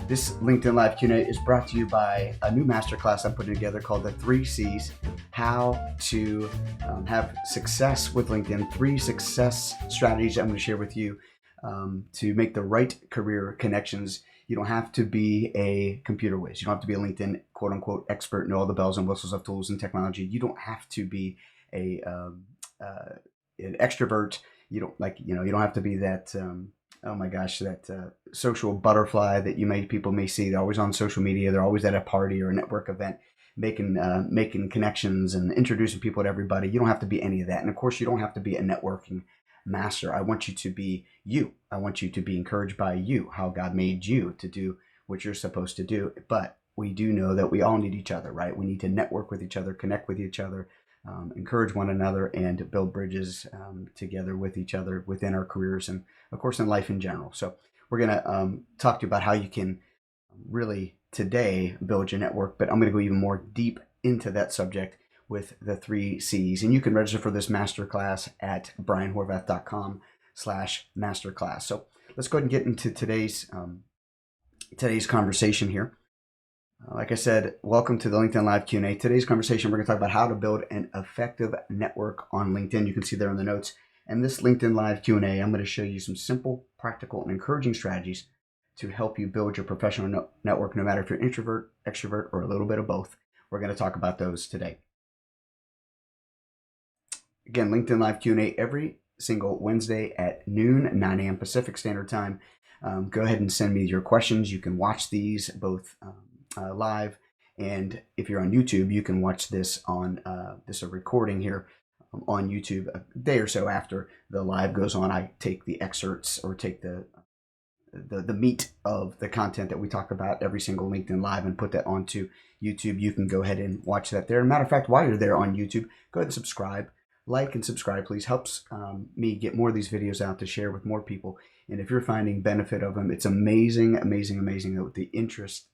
This LinkedIn Live Q&A is brought to you by a new masterclass I'm putting together called the 3Cs, how to have success with LinkedIn, 3 success strategies I'm going to share with you to make the right career connections. You don't have to be a computer whiz. You don't have to be a LinkedIn quote unquote expert, know all the bells and whistles of tools and technology. You don't have to be an extrovert. You don't have to be that oh my gosh, that social butterfly that people may see. They're always on social media. They're always at a party or a network event, making connections and introducing people to everybody. You don't have to be any of that. And of course, you don't have to be a networking master. I want you to be you. I want you to be encouraged by you, how God made you to do what you're supposed to do. But we do know that we all need each other, right? We need to network with each other, connect with each other, encourage one another, and build bridges together with each other within our careers and, of course, in life in general. So we're going to talk to you about how you can really today build your network, but I'm going to go even more deep into that subject with the 3 C's. And you can register for this masterclass at brianhorvath.com/masterclass. So let's go ahead and get into today's conversation here. Like I said, welcome to the LinkedIn Live Q&A. Today's conversation, we're going to talk about how to build an effective network on LinkedIn. You can see there in the notes. And this LinkedIn Live Q&A, I'm going to show you some simple, practical, and encouraging strategies to help you build your professional network, no matter if you're introvert, extrovert, or a little bit of both. We're going to talk about those today. Again, LinkedIn Live Q&A every single Wednesday at noon, 9 a.m. Pacific Standard Time. Go ahead and send me your questions. You can watch these both live, and if you're on YouTube, you can watch this on this recording here on YouTube a day or so after the live goes on. I take the excerpts or take the meat of the content that we talk about every single LinkedIn Live and put that onto YouTube. You can go ahead and watch that there. Matter of fact, while you're there on YouTube, go ahead and subscribe. Like and subscribe, please. Helps me get more of these videos out to share with more people. And if you're finding benefit of them, it's amazing, amazing, amazing.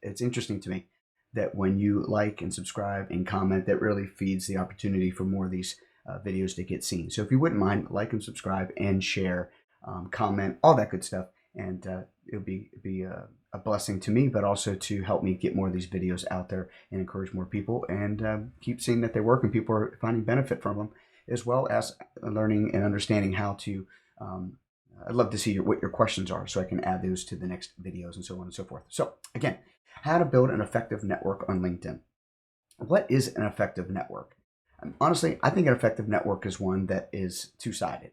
It's interesting to me that when you like and subscribe and comment, that really feeds the opportunity for more of these videos to get seen. So if you wouldn't mind, like and subscribe and share, comment, all that good stuff. And it'll be a blessing to me, but also to help me get more of these videos out there and encourage more people and keep seeing that they work and people are finding benefit from them, as well as learning and understanding how to, I'd love to see what your questions are so I can add those to the next videos and so on and so forth. So again, how to build an effective network on LinkedIn. What is an effective network? Honestly, I think an effective network is one that is two-sided.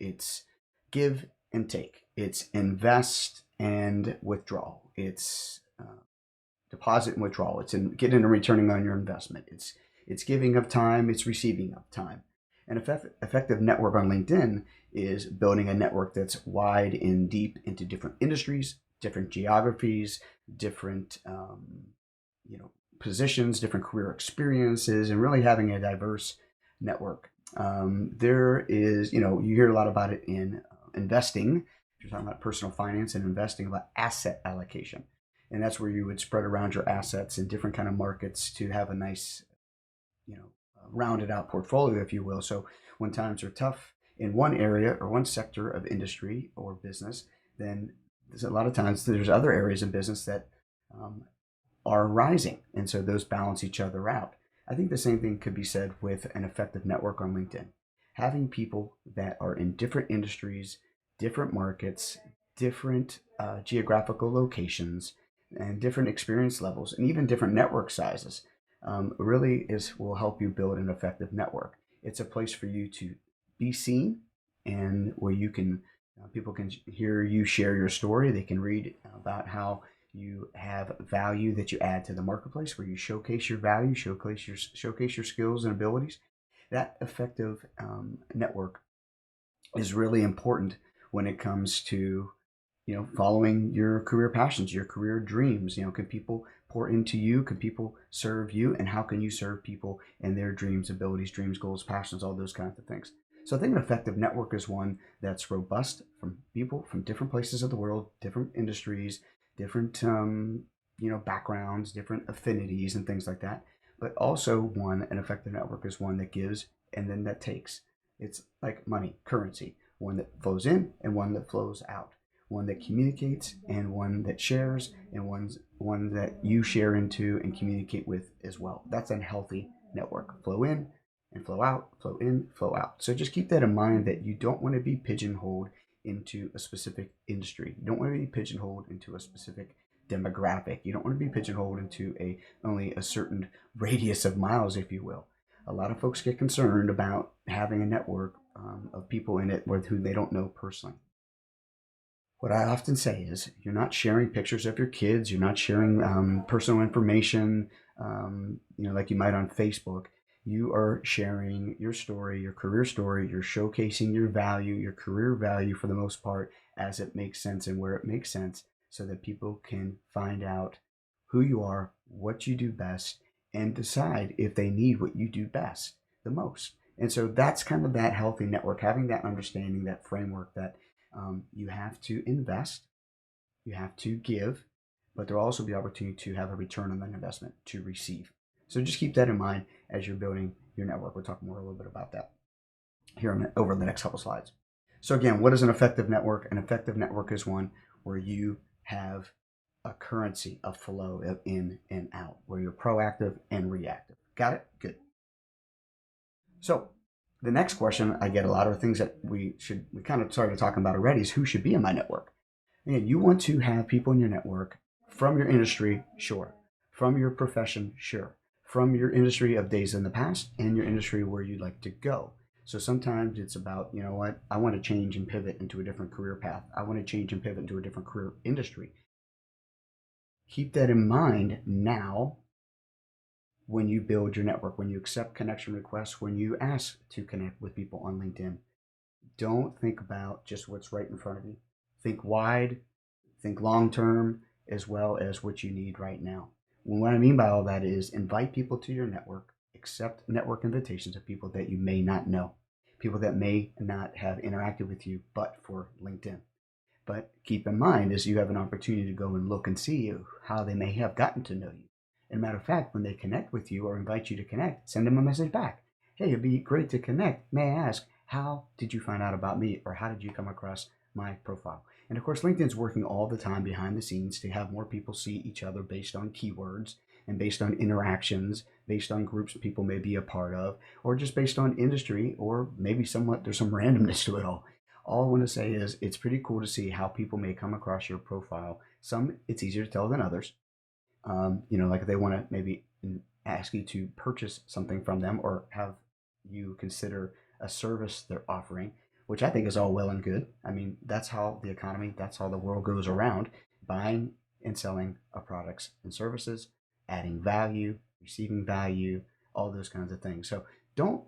It's give and take. It's invest and withdraw. It's deposit and withdrawal. It's getting and returning on your investment. It's giving of time. It's receiving of time. An effective network on LinkedIn is building a network that's wide and deep into different industries, different geographies, different positions, different career experiences, and really having a diverse network. There is, you hear a lot about it in investing. If you're talking about personal finance and investing, about asset allocation. And that's where you would spread around your assets in different kind of markets to have a nice, rounded out portfolio, if you will. So when times are tough in one area or one sector of industry or business, then there's a lot of times there's other areas in business that are rising. And so those balance each other out. I think the same thing could be said with an effective network on LinkedIn. Having people that are in different industries, different markets, different geographical locations, and different experience levels, and even different network sizes, really will help you build an effective network. It's a place for you to be seen, and where you can people can hear you share your story. They can read about how you have value that you add to the marketplace, where you showcase your value, showcase your skills and abilities. That effective network is really important when it comes to following your career passions, your career dreams. Can people pour into you? Can people serve you? And how can you serve people and their dreams, abilities, dreams, goals, passions, all those kinds of things? So I think an effective network is one that's robust from people from different places of the world, different industries, different backgrounds, different affinities and things like that. But also an effective network is one that gives and then that takes. It's like money, currency, one that flows in and one that flows out. one that communicates and one that shares, and one that you share into and communicate with as well. That's a healthy network. Flow in and flow out, flow in, flow out. So just keep that in mind, that you don't want to be pigeonholed into a specific industry. You don't want to be pigeonholed into a specific demographic. You don't want to be pigeonholed into only a certain radius of miles, if you will. A lot of folks get concerned about having a network of people in it with who they don't know personally. What I often say is, you're not sharing pictures of your kids. You're not sharing personal information, like you might on Facebook. You are sharing your story, your career story. You're showcasing your value, your career value for the most part, as it makes sense and where it makes sense, so that people can find out who you are, what you do best, and decide if they need what you do best the most. And so that's kind of that healthy network, having that understanding, that framework, that you have to invest, you have to give, but there will also be opportunity to have a return on that investment, to receive. So just keep that in mind as you're building your network. We'll talk more a little bit about that here over the next couple slides. So again, what is an effective network? An effective network is one where you have a currency of flow of in and out, where you're proactive and reactive. Got it? Good. So the next question, I get a lot of things that we kind of started talking about already, is who should be in my network. And you want to have people in your network from your industry, sure. From your profession, sure. From your industry of days in the past and your industry where you'd like to go. So sometimes it's about, you know what, I want to change and pivot into a different career path. I want to change and pivot into a different career industry. Keep that in mind now when you build your network, when you accept connection requests, when you ask to connect with people on LinkedIn. Don't think about just what's right in front of you. Think wide, think long term, as well as what you need right now. What I mean by all that is, invite people to your network, accept network invitations of people that you may not know, people that may not have interacted with you but for LinkedIn. But keep in mind, as you have an opportunity to go and look and see how they may have gotten to know you. And matter of fact, when they connect with you or invite you to connect, send them a message back. Hey, it'd be great to connect. May I ask, how did you find out about me, or how did you come across my profile? And of course, LinkedIn's working all the time behind the scenes to have more people see each other based on keywords and based on interactions, based on groups people may be a part of, or just based on industry, or maybe somewhat there's some randomness to it all. All I want to say is, it's pretty cool to see how people may come across your profile. Some it's easier to tell than others. Like if they want to maybe ask you to purchase something from them, or have you consider a service they're offering, which I think is all well and good. I mean, that's how the economy, that's how the world goes around, buying and selling of products and services, adding value, receiving value, all those kinds of things. So don't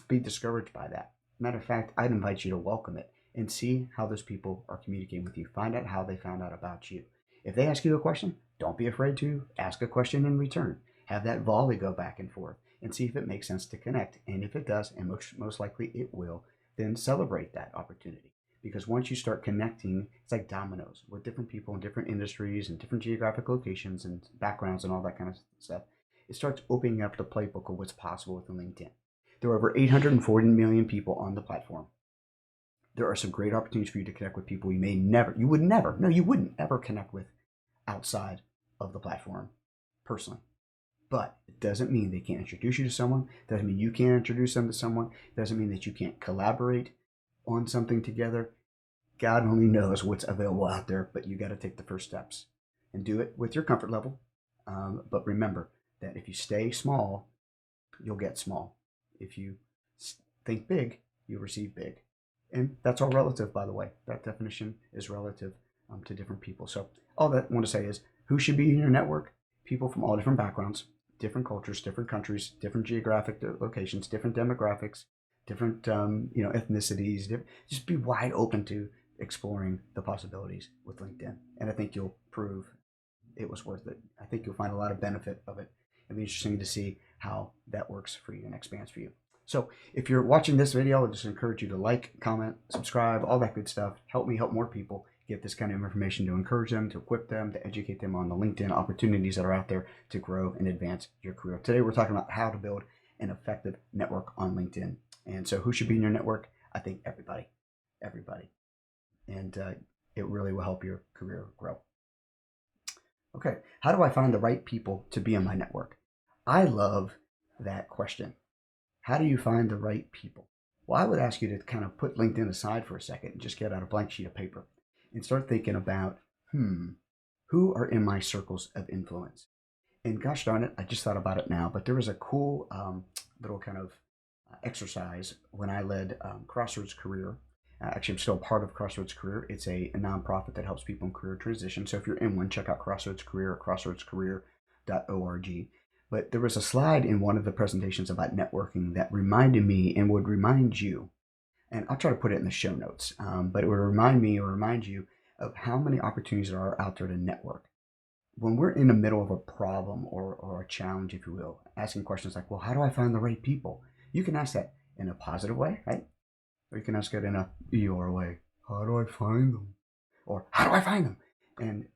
be discouraged by that. Matter of fact, I'd invite you to welcome it and see how those people are communicating with you. Find out how they found out about you. If they ask you a question, don't be afraid to ask a question in return. Have that volley go back and forth and see if it makes sense to connect. And if it does, and most likely it will, then celebrate that opportunity. Because once you start connecting, it's like dominoes with different people in different industries and different geographic locations and backgrounds and all that kind of stuff. It starts opening up the playbook of what's possible within LinkedIn. There are over 840 million people on the platform. There are some great opportunities for you to connect with people you wouldn't ever connect with outside of the platform personally. But it doesn't mean they can't introduce you to someone. It doesn't mean you can't introduce them to someone. It doesn't mean that you can't collaborate on something together. God only knows what's available out there, but you got to take the first steps and do it with your comfort level. But remember that if you stay small, you'll get small. If you think big, you receive big. And that's all relative, by the way. That definition is relative to different people. So all that I want to say is, who should be in your network? People from all different backgrounds, different cultures, different countries, different geographic locations, different demographics, different ethnicities. Just be wide open to exploring the possibilities with LinkedIn. And I think you'll prove it was worth it. I think you'll find a lot of benefit of it. It'll be interesting to see how that works for you and expands for you. So if you're watching this video, I just encourage you to like, comment, subscribe, all that good stuff. Help me help more people get this kind of information, to encourage them, to equip them, to educate them on the LinkedIn opportunities that are out there to grow and advance your career. Today, we're talking about how to build an effective network on LinkedIn. And so who should be in your network? I think everybody. And It really will help your career grow. Okay, how do I find the right people to be in my network? I love that question. How do you find the right people? Well, I would ask you to kind of put LinkedIn aside for a second and just get out a blank sheet of paper and start thinking about, who are in my circles of influence? And gosh darn it, I just thought about it now, but there was a cool little kind of exercise when I led Crossroads Career. Actually, I'm still part of Crossroads Career. It's a nonprofit that helps people in career transition. So if you're in one, check out Crossroads Career at crossroadscareer.org. But there was a slide in one of the presentations about networking that reminded me and would remind you, and I'll try to put it in the show notes, but it would remind me or remind you of how many opportunities there are out there to network. When we're in the middle of a problem or a challenge, if you will, asking questions like, well, how do I find the right people? You can ask that in a positive way, right? Or you can ask it in a ER way. How do I find them? Or how do I find them? And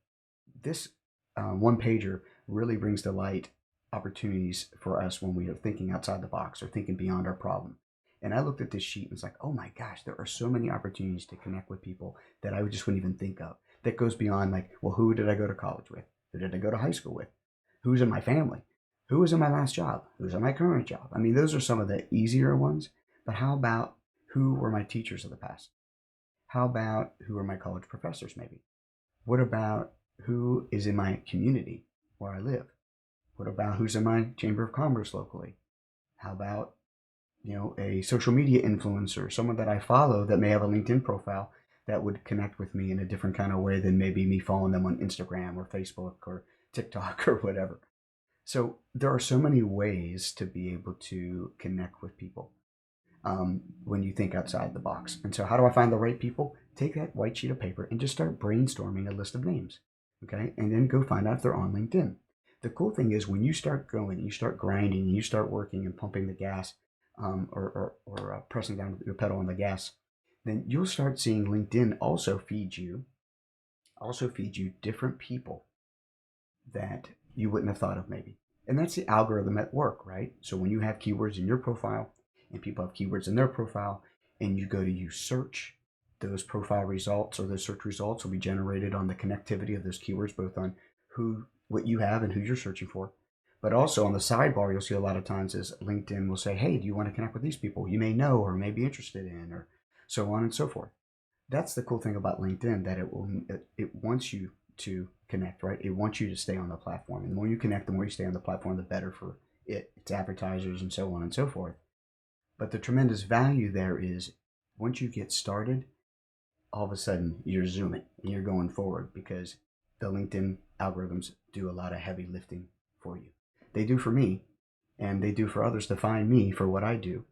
this one pager really brings to light opportunities for us when we are thinking outside the box or thinking beyond our problem. And I looked at this sheet and was like, oh my gosh, there are so many opportunities to connect with people that I just wouldn't even think of. That goes beyond like, well, who did I go to college with? Who did I go to high school with? Who's in my family? Who was in my last job? Who's in my current job? I mean, those are some of the easier ones. But how about who were my teachers of the past? How about who are my college professors, maybe? What about who is in my community where I live? What about who's in my chamber of commerce locally? How about, a social media influencer, someone that I follow that may have a LinkedIn profile that would connect with me in a different kind of way than maybe me following them on Instagram or Facebook or TikTok or whatever. So there are so many ways to be able to connect with people when you think outside the box. And so how do I find the right people? Take that white sheet of paper and just start brainstorming a list of names. Okay. And then go find out if they're on LinkedIn. The cool thing is when you start going, you start grinding, and you start working and pumping the gas or pressing down your pedal on the gas, then you'll start seeing LinkedIn also feed you different people that you wouldn't have thought of maybe. And that's the algorithm at work, right? So when you have keywords in your profile and people have keywords in their profile and you go to use search, those profile results or those search results will be generated on the connectivity of those keywords, both on what you have and who you're searching for. But also on the sidebar, you'll see a lot of times is LinkedIn will say, hey, do you want to connect with these people you may know or may be interested in, or so on and so forth. That's the cool thing about LinkedIn, that it wants you to connect, right? It wants you to stay on the platform. And the more you connect, the more you stay on the platform, the better for its advertisers and so on and so forth. But the tremendous value there is once you get started, all of a sudden you're zooming and you're going forward because the LinkedIn algorithms do a lot of heavy lifting for you. They do for me, and they do for others to find me for what I do.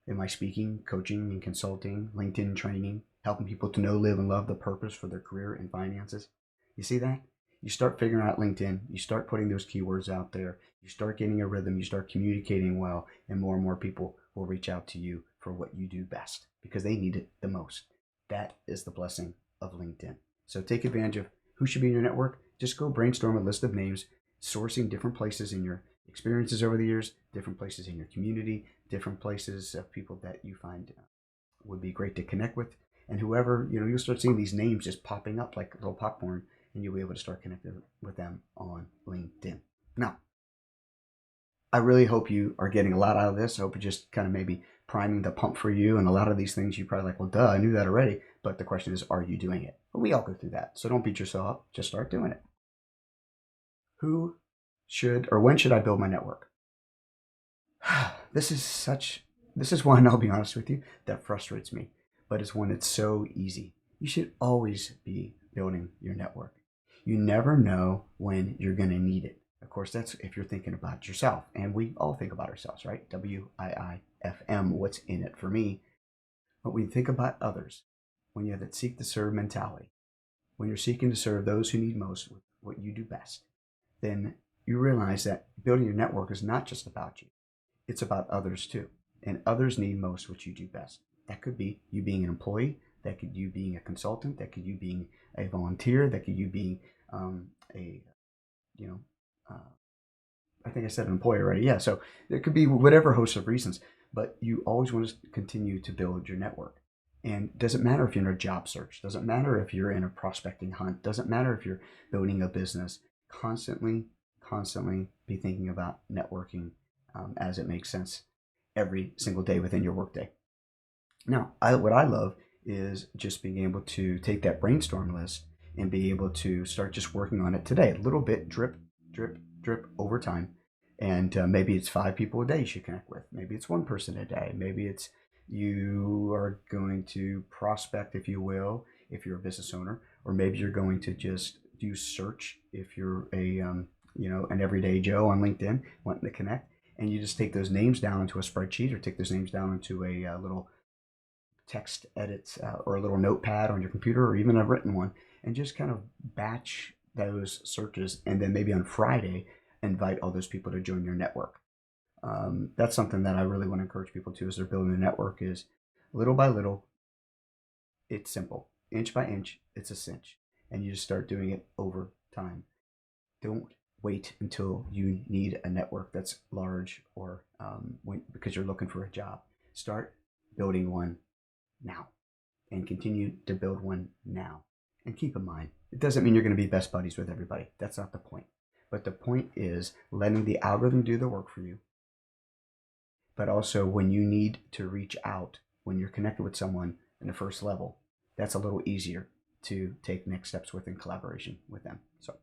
In my speaking, coaching, and consulting, LinkedIn training, helping people to know, live, and love the purpose for their career and finances. You see that? You start figuring out LinkedIn, you start putting those keywords out there, you start getting a rhythm, you start communicating well, and more people will reach out to you for what you do best because they need it the most. That is the blessing of LinkedIn. So take advantage of who should be in your network. Just go brainstorm a list of names, sourcing different places in your experiences over the years, different places in your community, different places of people that you find would be great to connect with. And whoever, you'll start seeing these names just popping up like little popcorn, and you'll be able to start connecting with them on LinkedIn. Now, I really hope you are getting a lot out of this. I hope it just kind of maybe priming the pump for you. And a lot of these things you probably like, well, duh, I knew that already. But the question is, are you doing it? Well, we all go through that. So don't beat yourself up. Just start doing it. Who should or when should I build my network? This is one, I'll be honest with you, that frustrates me. But it's one that's so easy. You should always be building your network. You never know when you're going to need it. Of course, that's if you're thinking about yourself. And we all think about ourselves, right? WIIFM, what's in it for me? But when you think about others, when you have that seek to serve mentality, when you're seeking to serve those who need most with what you do best, then you realize that building your network is not just about you. It's about others too. And others need most what you do best. That could be you being an employee. That could you being a consultant. That could you being a volunteer. That could you being I think I said an employee already. Yeah, so there could be whatever host of reasons, but you always want to continue to build your network. And doesn't matter if you're in a job search, doesn't matter if you're in a prospecting hunt, doesn't matter if you're building a business. Constantly be thinking about networking as it makes sense every single day within your workday. Now, what I love is just being able to take that brainstorm list and be able to start just working on it today, a little bit, drip, drip, drip over time. And maybe it's 5 people a day you should connect with. Maybe it's one person a day. Maybe it's you are going to prospect, if you will, if you're a business owner, or maybe you're going to just do search if you're a an everyday Joe on LinkedIn wanting to connect, and you just take those names down into a spreadsheet or take those names down into a little text edits or a little notepad on your computer or even a written one, and just kind of batch those searches, and then maybe on Friday invite all those people to join your network. That's something that I really want to encourage people to as they're building a network is little by little, it's simple. Inch by inch, it's a cinch. And you just start doing it over time. Don't wait until you need a network that's large or because you're looking for a job. Start building one now and continue to build one now. And keep in mind, it doesn't mean you're going to be best buddies with everybody. That's not the point. But the point is letting the algorithm do the work for you. But also when you need to reach out, when you're connected with someone in the first level, that's a little easier to take next steps with in collaboration with them. So,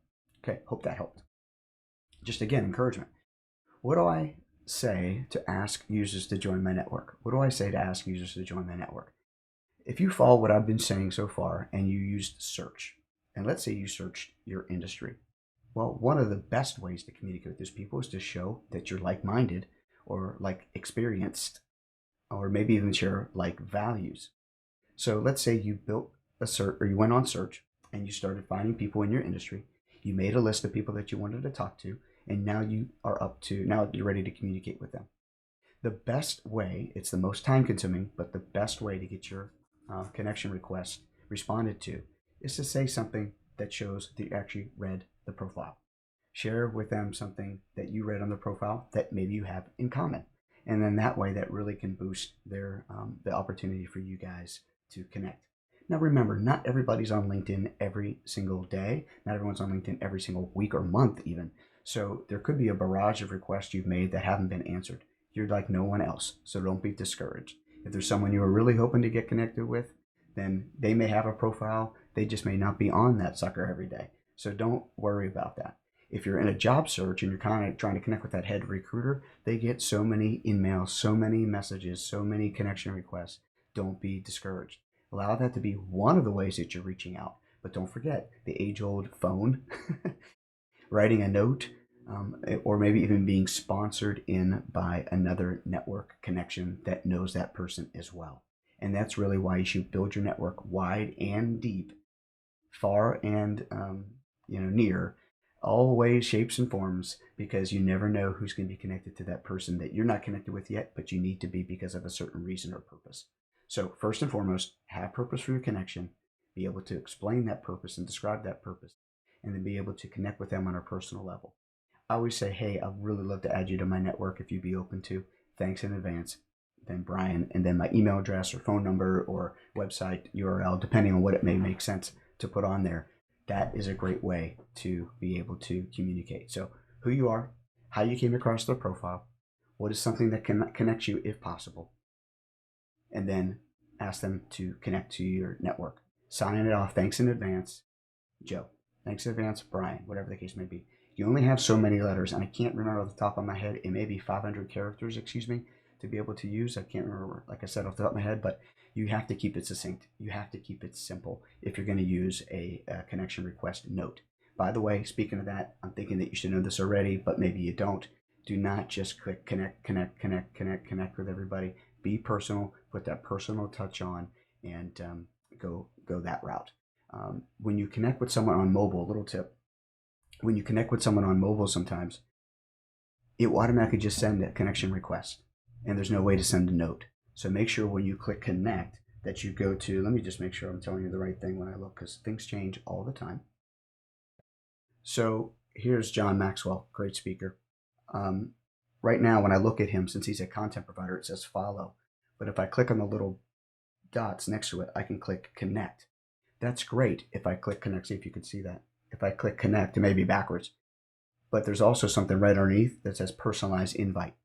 okay, hope that helped. Just again, encouragement. What do I say to ask users to join my network? What do I say to ask users to join my network? If you follow what I've been saying so far and you used search, and let's say you searched your industry, well, one of the best ways to communicate with those people is to show that you're like-minded or like experienced, or maybe even share like values. So let's say you built a search or you went on search and you started finding people in your industry. You made a list of people that you wanted to talk to, and now now you're ready to communicate with them. The best way, it's the most time consuming, but the best way to get your connection request responded to is to say something that shows that you actually read the profile. Share with them something that you read on the profile that maybe you have in common. And then that way that really can boost their the opportunity for you guys to connect. Now remember, not everybody's on LinkedIn every single day. Not everyone's on LinkedIn every single week or month even. So there could be a barrage of requests you've made that haven't been answered. You're like no one else, so don't be discouraged. If there's someone you are really hoping to get connected with, then they may have a profile. They just may not be on that sucker every day. So don't worry about that. If you're in a job search and you're kind of trying to connect with that head recruiter, they get so many emails, so many messages, so many connection requests. Don't be discouraged. Allow that to be one of the ways that you're reaching out. But don't forget the age-old phone, writing a note, or maybe even being sponsored in by another network connection that knows that person as well. And that's really why you should build your network wide and deep, far and near, all ways, shapes, and forms, because you never know who's going to be connected to that person that you're not connected with yet, but you need to be because of a certain reason or purpose. So first and foremost, have purpose for your connection, be able to explain that purpose and describe that purpose, and then be able to connect with them on a personal level. I always say, hey, I'd really love to add you to my network if you'd be open to. Thanks in advance. Then Brian, and then my email address or phone number or website URL, depending on what it may make sense to put on there. That is a great way to be able to communicate. So who you are, how you came across their profile, what is something that can connect you if possible, and then ask them to connect to your network. Sign it off. Thanks in advance, Joe. Thanks in advance, Brian, whatever the case may be. You only have so many letters, and I can't remember off the top of my head. It may be 500 characters, to be able to use. I can't remember, like I said, off the top of my head, but you have to keep it succinct. You have to keep it simple if you're going to use a connection request note. By the way, speaking of that, I'm thinking that you should know this already, but maybe you don't. Do not just click connect with everybody. Be personal, put that personal touch on, and go that route. When you connect with someone on mobile, little tip, when you connect with someone on mobile sometimes, it will automatically just send a connection request, and there's no way to send a note. So make sure when you click connect that you go to, let me just make sure I'm telling you the right thing when I look, because things change all the time. So here's John Maxwell, great speaker. Right now, when I look at him, since he's a content provider, it says follow. But if I click on the little dots next to it, I can click connect. That's great. If I click connect, see if you can see that. If I click connect, it may be backwards, but there's also something right underneath that says personalized invite.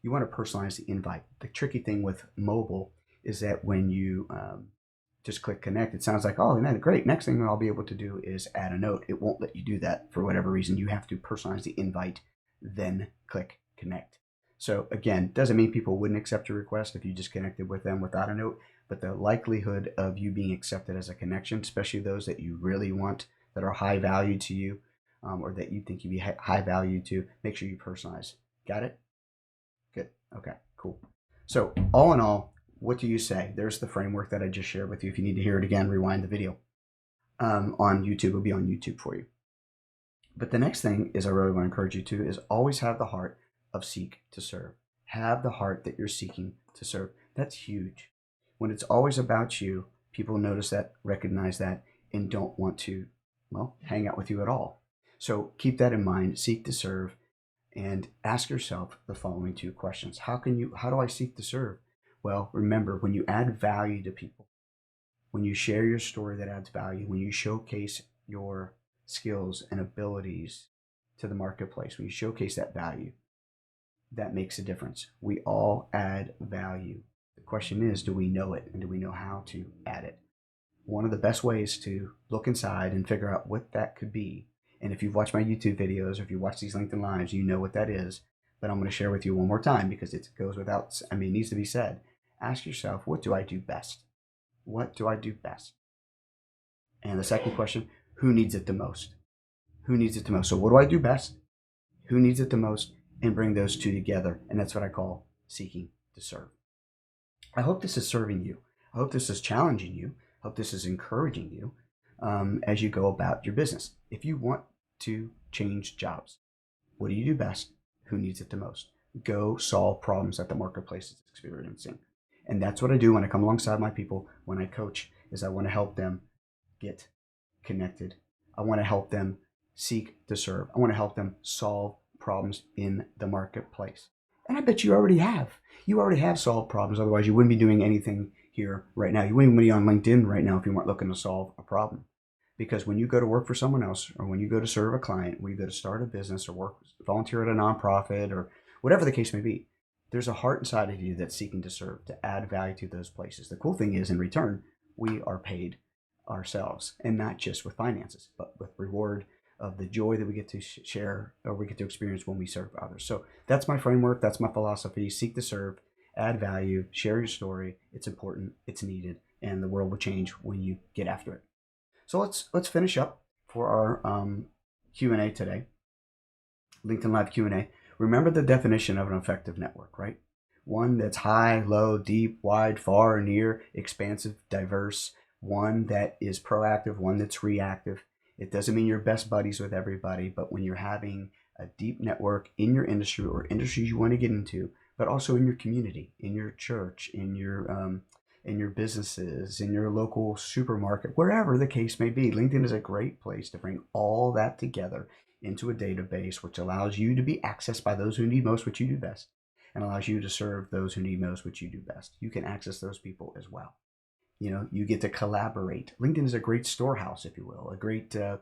You want to personalize the invite. The tricky thing with mobile is that when you just click connect, it sounds like, oh, man, great. Next thing I'll be able to do is add a note. It won't let you do that for whatever reason. You have to personalize the invite, then click connect. So again, doesn't mean people wouldn't accept your request if you just connected with them without a note, but the likelihood of you being accepted as a connection, especially those that you really want, that are high value to you, or that you think you'd be high value to, make sure you personalize. Got it? Good. Okay, cool. So all in all, what do you say? There's the framework that I just shared with you. If you need to hear it again, rewind the video. On YouTube, it'll be on YouTube for you. But the next thing is I really want to encourage you to is always have the heart of seek to serve. Have the heart that you're seeking to serve. That's huge. When it's always about you, people notice that, recognize that, and don't want to, well, hang out with you at all. So keep that in mind. Seek to serve. And ask yourself the following two questions. How do I seek to serve? Well, remember, when you add value to people, when you share your story that adds value, when you showcase your skills and abilities to the marketplace, when you showcase that value, that makes a difference. We all add value. The question is, do we know it, and do we know how to add it? One of the best ways to look inside and figure out what that could be, and if you've watched my YouTube videos or if you watch these LinkedIn Lives, you know what that is. But I'm going to share with you one more time because it goes without, it needs to be said. Ask yourself, what do I do best? What do I do best? And the second question, who needs it the most? Who needs it the most? So what do I do best? Who needs it the most? And bring those two together. And that's what I call seeking to serve. I hope this is serving you. I hope this is challenging you. I hope this is encouraging you as you go about your business. If you want to change jobs, what do you do best? Who needs it the most? Go solve problems that the marketplace is experiencing. And that's what I do when I come alongside my people, when I coach, is I want to help them get connected. I want to help them seek to serve. I want to help them solve problems in the marketplace. And I bet you already have. You already have solved problems. Otherwise, you wouldn't be doing anything here right now. You wouldn't even be on LinkedIn right now if you weren't looking to solve a problem. Because when you go to work for someone else, or when you go to serve a client, when you go to start a business or work, volunteer at a nonprofit, or whatever the case may be, there's a heart inside of you that's seeking to serve, to add value to those places. The cool thing is, in return, we are paid ourselves, and not just with finances, but with reward of the joy that we get to share or we get to experience when we serve others. So that's my framework. That's my philosophy. Seek to serve, add value, share your story. It's important. It's needed, and the world will change when you get after it. So let's finish up for our Q&A today. LinkedIn Live Q&A. Remember the definition of an effective network, right? One that's high, low, deep, wide, far, near, expansive, diverse. One that is proactive, one that's reactive. It doesn't mean you're best buddies with everybody, but when you're having a deep network in your industry or industries you want to get into, but also in your community, in your church, in your businesses, in your local supermarket, wherever the case may be. LinkedIn is a great place to bring all that together into a database, which allows you to be accessed by those who need most what you do best, and allows you to serve those who need most what you do best. You can access those people as well. You get to collaborate. LinkedIn is a great storehouse, if you will, a great data.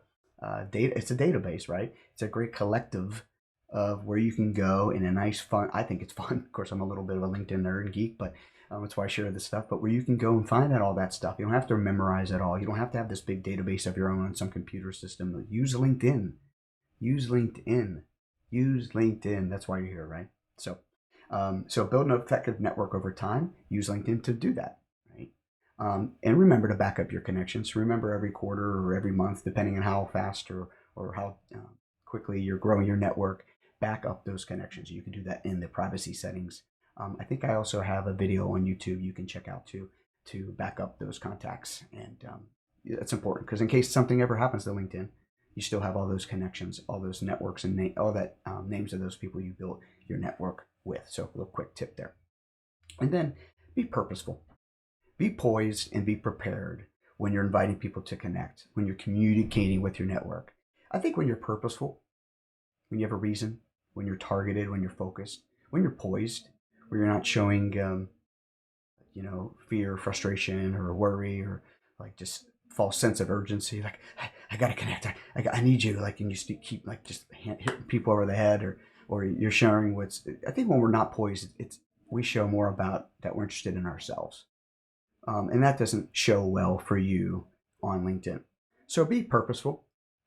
It's a database, right? It's a great collective of where you can go in a nice, fun. I think it's fun. Of course, I'm a little bit of a LinkedIn nerd and geek, but that's why I share this stuff. But where you can go and find out all that stuff. You don't have to memorize it all. You don't have to have this big database of your own on some computer system. Use LinkedIn. Use LinkedIn. Use LinkedIn. That's why you're here, right? So build an effective network over time. Use LinkedIn to do that. And remember to back up your connections. Remember every quarter or every month, depending on how fast or how quickly you're growing your network, back up those connections. You can do that in the privacy settings. I think I also have a video on YouTube you can check out to back up those contacts. And that's important because in case something ever happens to LinkedIn, you still have all those connections, all those networks, and all that names of those people you built your network with. So a little quick tip there. And then be purposeful. Be poised and be prepared when you're inviting people to connect, when you're communicating with your network. I think when you're purposeful, when you have a reason, when you're targeted, when you're focused, when you're poised, where you're not showing fear, frustration, or worry, or like just false sense of urgency. Like I gotta connect. I need you. Like, and you keep like just hitting people over the head, or you're sharing what's. I think when we're not poised, we show more about that we're interested in ourselves, and that doesn't show well for you on LinkedIn. So be purposeful,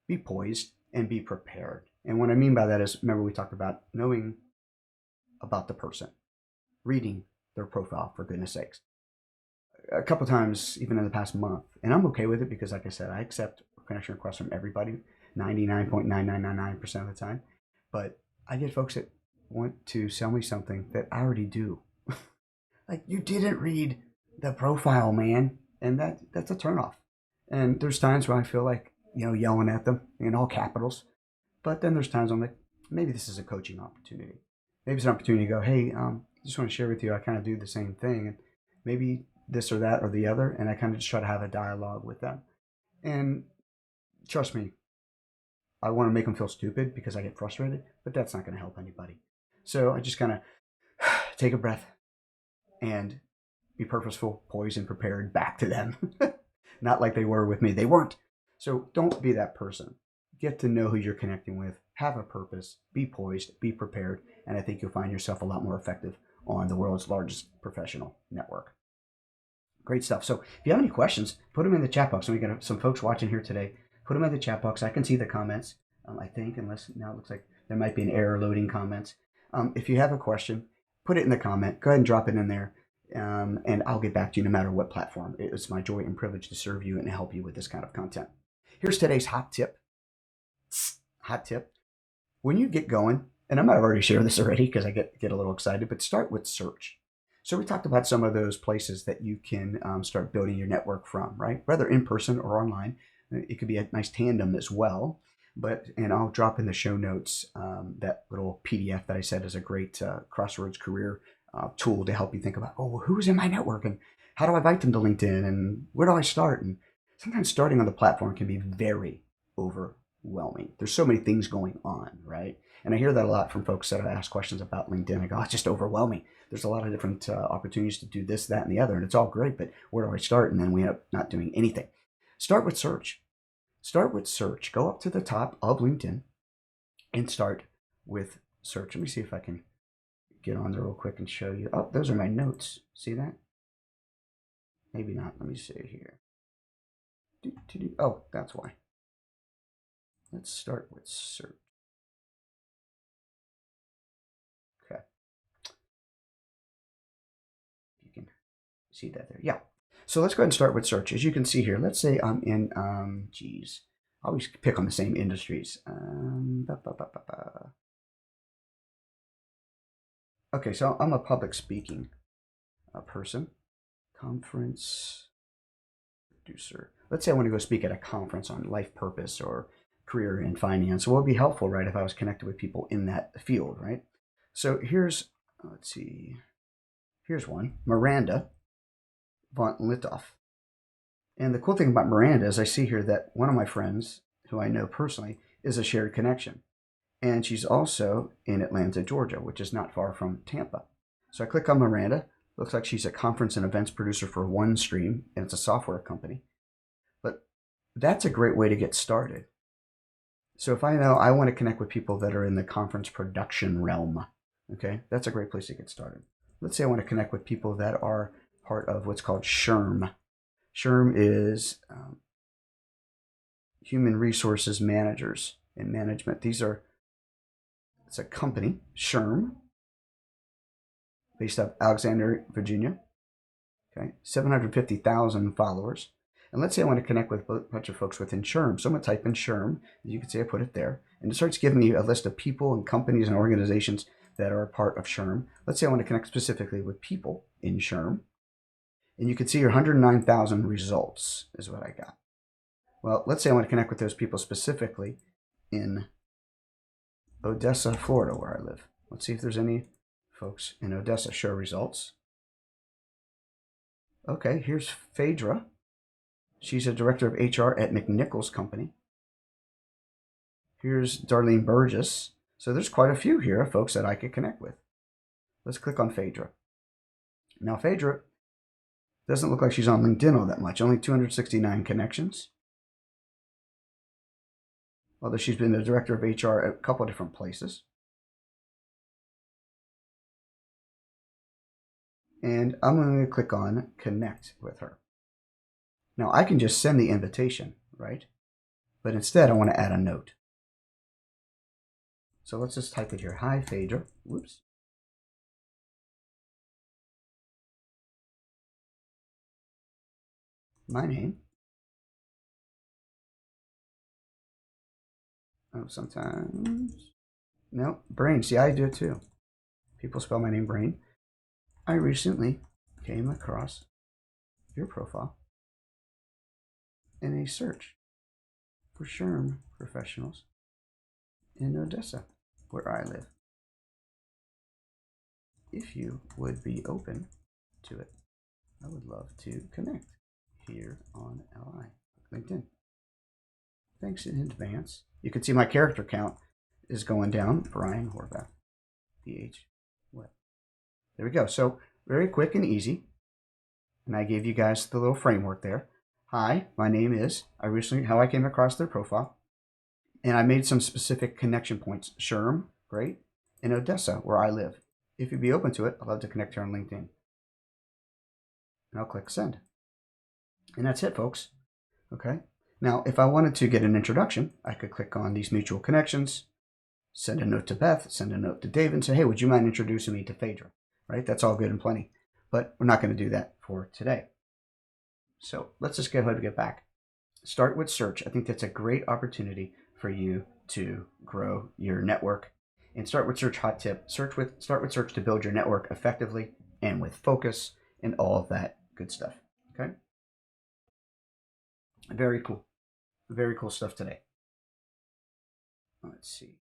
be poised, and be prepared. And what I mean by that is, remember we talked about knowing about the person, reading their profile, for goodness sakes, a couple times even in the past month. And I'm okay with it because, like I said, I accept connection requests from everybody 99.9999% of the time. But I get folks that want to sell me something that I already do. Like, you didn't read the profile, man. And that's a turnoff. And there's times where I feel like, yelling at them in all capitals. But then there's times I'm like, maybe this is a coaching opportunity. Maybe it's an opportunity to go, hey, I just want to share with you, I kind of do the same thing. And maybe this or that or the other. And I kind of just try to have a dialogue with them. And trust me, I want to make them feel stupid because I get frustrated, but that's not going to help anybody. So I just kind of take a breath and be purposeful, poised, and prepared back to them. Not like they were with me. They weren't. So don't be that person. Get to know who you're connecting with. Have a purpose. Be poised. Be prepared. And I think you'll find yourself a lot more effective on the world's largest professional network. Great stuff. So if you have any questions, put them in the chat box. And we got some folks watching here today. Put them in the chat box. I can see the comments, I think, unless now it looks like there might be an error loading comments. If you have a question, put it in the comment. Go ahead and drop it in there. And I'll get back to you no matter what platform. It's my joy and privilege to serve you and help you with this kind of content. Here's today's hot tip. Hot tip. When you get going, and I might have already shared this already because I get a little excited, but start with search. So we talked about some of those places that you can start building your network from, right? Whether in person or online. It could be a nice tandem as well. And I'll drop in the show notes that little PDF that I said is a great Crossroads Career tool to help you think about, well, who's in my network and how do I invite them to LinkedIn and where do I start? And sometimes starting on the platform can be very overwhelming. There's so many things going on, right? And I hear that a lot from folks that ask questions about LinkedIn. I go, it's just overwhelming. There's a lot of different opportunities to do this, that, and the other, and it's all great, but where do I start? And then we end up not doing anything. Start with search. Start with search. Go up to the top of LinkedIn and start with search. Let me see if I can get on there real quick and show you. Oh, those are my notes. See that? Maybe not. Let me see here. Oh, that's why. Let's start with search. Okay. You can see that there. Yeah. So let's go ahead and start with search. As you can see here, let's say I'm in, I always pick on the same industries. Okay, so I'm a public speaking person. Conference producer. Let's say I want to go speak at a conference on life purpose or career and finance. Well, it would be helpful, right, if I was connected with people in that field, right? So here's, let's see, here's one, Miranda von Litoff. And the cool thing about Miranda is I see here that one of my friends, who I know personally, is a shared connection. And she's also in Atlanta, Georgia, which is not far from Tampa. So I click on Miranda. Looks like she's a conference and events producer for OneStream, and it's a software company. But that's a great way to get started. So if I know I want to connect with people that are in the conference production realm, okay, that's a great place to get started. Let's say I want to connect with people that are part of what's called SHRM. SHRM is Human Resources Managers and Management. It's a company, SHRM, based out of Alexandria, Virginia. Okay, 750,000 followers. And let's say I want to connect with a bunch of folks within SHRM. So I'm going to type in SHRM. You can see I put it there. And it starts giving me a list of people and companies and organizations that are a part of SHRM. Let's say I want to connect specifically with people in SHRM. And you can see your 109,000 results is what I got. Well, let's say I want to connect with those people specifically in Odessa, Florida, where I live. Let's see if there's any folks in Odessa. Show results. Okay, here's Phaedra. She's a director of HR at McNichols Company. Here's Darlene Burgess. So there's quite a few here of folks that I could connect with. Let's click on Phaedra. Now, Phaedra Doesn't look like she's on LinkedIn all that much. Only 269 connections. Although she's been the director of HR at a couple of different places. And I'm going to click on connect with her. Now I can just send the invitation, right? But instead I want to add a note. So let's just type it here. Hi, Phaedra. Whoops. My name. Oh, sometimes. No, Brain. See, I do it too. People spell my name Brain. I recently came across your profile in a search for SHRM professionals in Odessa, where I live. If you would be open to it, I would love to connect here on LinkedIn. Thanks in advance. You can see my character count is going down. Brian Horvath, PH. What? There we go. So very quick and easy. And I gave you guys the little framework there. Hi, my name is. How I came across their profile. And I made some specific connection points. SHRM, great. In Odessa, where I live. If you'd be open to it, I'd love to connect here on LinkedIn. And I'll click send. And that's it, folks. Okay. Now, if I wanted to get an introduction, I could click on these mutual connections, send a note to Beth, send a note to Dave, and say, hey, would you mind introducing me to Phaedra? Right? That's all good and plenty. But we're not going to do that for today. So let's just go ahead and get back. Start with search. I think that's a great opportunity for you to grow your network. And start with search hot tip. Start with search to build your network effectively and with focus and all of that good stuff. Okay? Very cool. Very cool stuff today. Let's see.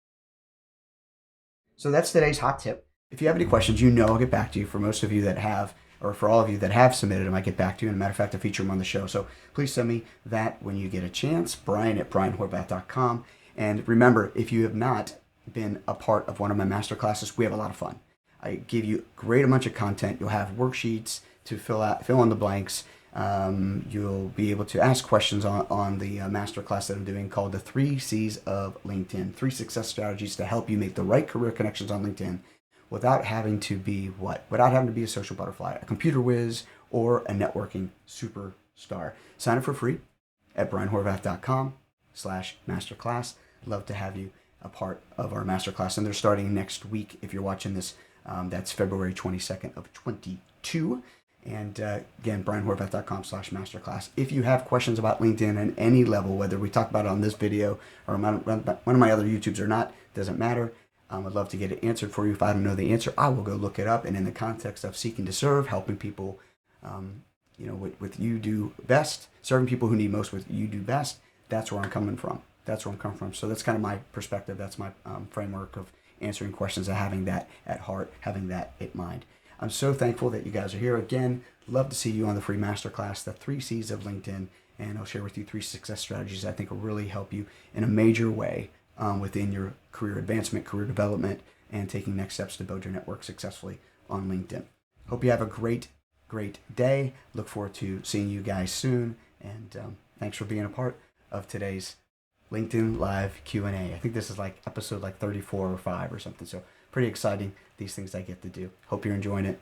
So that's today's hot tip. If you have any questions, I'll get back to you. For most of you that have, or for all of you that have submitted them, I get back to you. And a matter of fact, I feature them on the show. So please send me that when you get a chance. Brian@brianhorvath.com. And remember, if you have not been a part of one of my masterclasses, we have a lot of fun. I give you a great bunch of content. You'll have worksheets to fill in the blanks. You'll be able to ask questions on the masterclass that I'm doing called the 3 C's of LinkedIn. 3 success strategies to help you make the right career connections on LinkedIn without having to be what? Without having to be a social butterfly, a computer whiz, or a networking superstar. Sign up for free at brianhorvath.com/masterclass. Love to have you a part of our masterclass. And they're starting next week. If you're watching this, that's February 22nd of 22. And again, brianhorvath.com/masterclass. If you have questions about LinkedIn at any level, whether we talk about it on this video or one of my other YouTubes or not, doesn't matter. I'd love to get it answered for you. If I don't know the answer, I will go look it up. And in the context of seeking to serve, helping people, with you do best, serving people who need most with you do best, that's where I'm coming from. So that's kind of my perspective. That's my framework of answering questions and having that at heart, having that in mind. I'm so thankful that you guys are here. Again, love to see you on the free masterclass, the 3 C's of LinkedIn. And I'll share with you 3 success strategies I think will really help you in a major way within your career advancement, career development, and taking next steps to build your network successfully on LinkedIn. Hope you have a great day. Look forward to seeing you guys soon. And thanks for being a part of today's LinkedIn Live Q&A. I think this is like episode 34 or 5 or something. So pretty exciting, these things I get to do. Hope you're enjoying it.